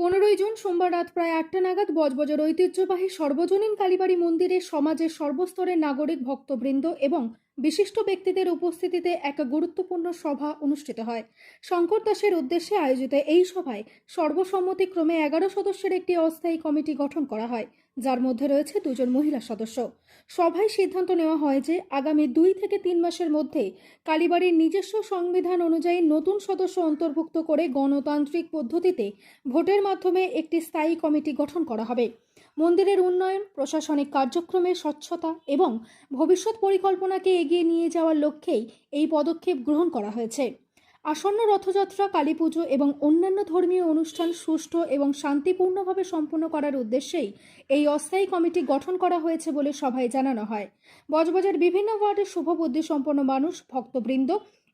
15ই June সোমবার রাত প্রায় 8টা নাগাদ বজবজের ঐতিহ্যবাহী সর্বজনীন কালীবাড়ি মন্দিরে সমাজের সর্বস্তরের নাগরিক ভক্তবৃন্দ এবং বিশিষ্ট ব্যক্তিদের উপস্থিতিতে এক গুরুত্বপূর্ণ সভা অনুষ্ঠিত হয়। শঙ্কর দাসের উদ্দেশ্যে আয়োজিত এই সভায় সর্বসম্মতিক্রমে 11 সদস্যের একটি অস্থায়ী কমিটি গঠন করা হয়, যার মধ্যে রয়েছে 2 জন মহিলা সদস্য। সভায় সিদ্ধান্ত নেওয়া হয় যে আগামী 2 থেকে 3 মাসের মধ্যে কালীবাড়ির নিজস্ব সংবিধান অনুযায়ী নতুন সদস্য অন্তর্ভুক্ত করে গণতান্ত্রিক পদ্ধতিতে ভোটের মাধ্যমে একটি স্থায়ী কমিটি গঠন করা হবে। মন্দিরের উন্নয়ন, প্রশাসনিক কার্যক্রমে স্বচ্ছতা এবং ভবিষ্যৎ পরিকল্পনাকে এগিয়ে নিয়ে যাওয়ার লক্ষ্যেই এই পদক্ষেপ গ্রহণ করা হয়েছে। আসন্ন রথযাত্রা, কালীপুজো এবং অন্যান্য ধর্মীয় অনুষ্ঠান সুষ্ঠু এবং শান্তিপূর্ণভাবে সম্পন্ন করার উদ্দেশ্যেই এই অস্থায়ী কমিটি গঠন করা হয়েছে বলে সভায় জানানো হয়। বজবজের বিভিন্ন ওয়ার্ডের শুভবুদ্ধি সম্পন্ন মানুষ, ভক্তবৃন্দ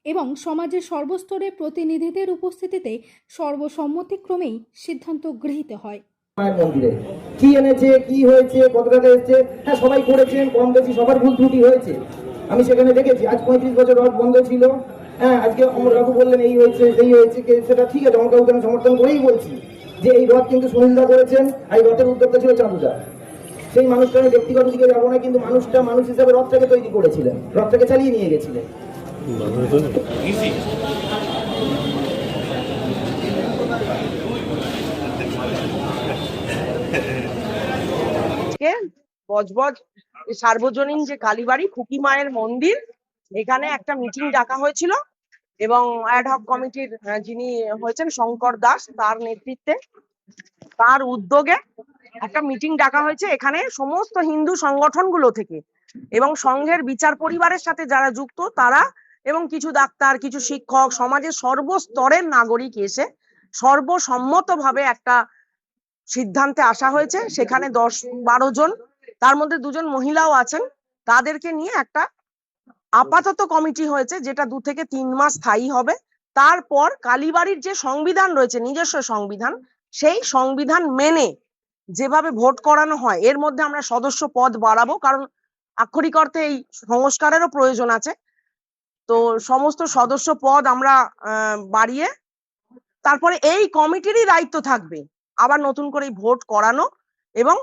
এবং সমাজের সর্বস্তরের প্রতিনিধিদের উপস্থিতিতে সর্বসম্মতিক্রমেই সিদ্ধান্ত গৃহীত হয়। মন্দিরে কি এনেছে, কি হয়েছে, কত টাকা এসছে, হ্যাঁ সবাই করেছেন, কম বেশি সবার ভুল ত্রুটি হয়েছে, আমি সেখানে দেখেছি। আজ 35 বছর রথ বন্ধ ছিল, হ্যাঁ আজকে আমার কাকু বললেন এই হয়েছে সেই হয়েছে, সেটা ঠিক আছে, আমার কাকুকে আমি সমর্থন করেই বলছি যে এই রথ কিন্তু সুনীলদা করেছেন, আর এই রথের উদ্যোক্তা ছিল চাঁদুদা। সেই মানুষটা আমি ব্যক্তিগত দিকে যাবো না, কিন্তু মানুষটা মানুষ হিসাবে রথটাকে তৈরি করেছিলেন, রথটাকে চালিয়ে নিয়ে গেছিলেন। বজবজ সার্বজনীন যে কালীবাড়ি খুকি মায়ের মন্দির, এখানে একটা মিটিং ডাকা হয়েছিল এবং অ্যাডহক কমিটির যিনি হয়েছেন শঙ্কর দাস, তার নেতৃত্বে, তার উদ্যোগে একটা মিটিং ডাকা হয়েছে। এখানে সমস্ত হিন্দু সংগঠনগুলো থেকে এবং সংঘের বিচার পরিবারের সাথে যারা যুক্ত তারা এবং কিছু ডাক্তার, কিছু শিক্ষক, সমাজের সর্বস্তরের নাগরিক এসে সর্বসম্মতভাবে একটা সিদ্ধান্তে আসা হয়েছে। সেখানে 10-12 জন, তার মধ্যে 2 জন মহিলাও আছেন, তাদেরকে নিয়ে একটা আপাতত কমিটি হয়েছে, যেটা 2 থেকে 3 মাস স্থায়ী হবে। তারপর কালীবাড়ির যে সংবিধান রয়েছে, নিজস্ব সংবিধান, সেই সংবিধান মেনে যেভাবে ভোট করানো হয়, এর মধ্যে আমরা সদস্য পদ বাড়াবো, কারণ আক্ষরিক অর্থে এই সংস্কারেরও প্রয়োজন আছে। তো সমস্ত সদস্য পদ আমরা বাড়িয়ে তারপরে এই কমিটিরই দায়িত্ব থাকবে আবার নতুন করে ভোট করানো, এবং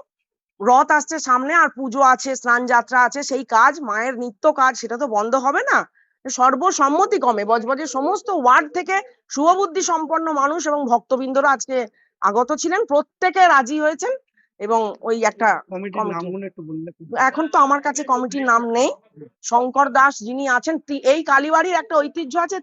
রথ আসছে সামনে, আর পুজো আছে, স্নান যাত্রা আছে, সেই কাজ, মায়ের নিত্য কাজ, সেটা তো বন্ধ হবে না। সর্বসম্মতিক্রমে বজবজের সমস্ত ওয়ার্ড থেকে শুভবুদ্ধি সম্পন্ন মানুষ এবং ভক্তবৃন্দরা আজকে আগত ছিলেন, প্রত্যেকে রাজি হয়েছেন। এবং ওই একটা এখন তো আমার কাছে কমিটির নাম নেই। শঙ্কর দাস যিনি আছেন, এই কালীবাড়ির একটা ঐতিহ্য আছে,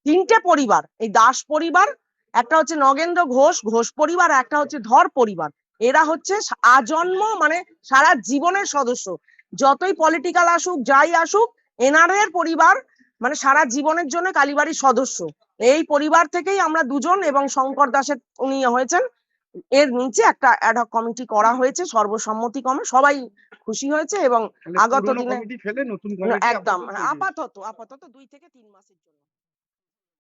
3টে পরিবার, এই দাস পরিবার, একটা হচ্ছে নগেন্দ্র ঘোষ, ঘোষ পরিবার, একটা হচ্ছে ধর পরিবার। এরা হচ্ছে আজন্ম, মানে সারা জীবনের সদস্য, যতই পলিটিক্যাল আসুক, যাই আসুক, এনারের পরিবার মানে সারা জীবনের জন্য কালীবাড়ির সদস্য। এই পরিবার থেকেই আমরা 2 জন এবং শঙ্কর দাসের উনি হয়েছেন, এর নিচে একটা অ্যাডহক কমিটি করা হয়েছে সর্বসম্মতিক্রমে। সবাই খুশি হয়েছে এবং আগত দিনে একদম আপাতত 2 থেকে 3 মাসের জন্য।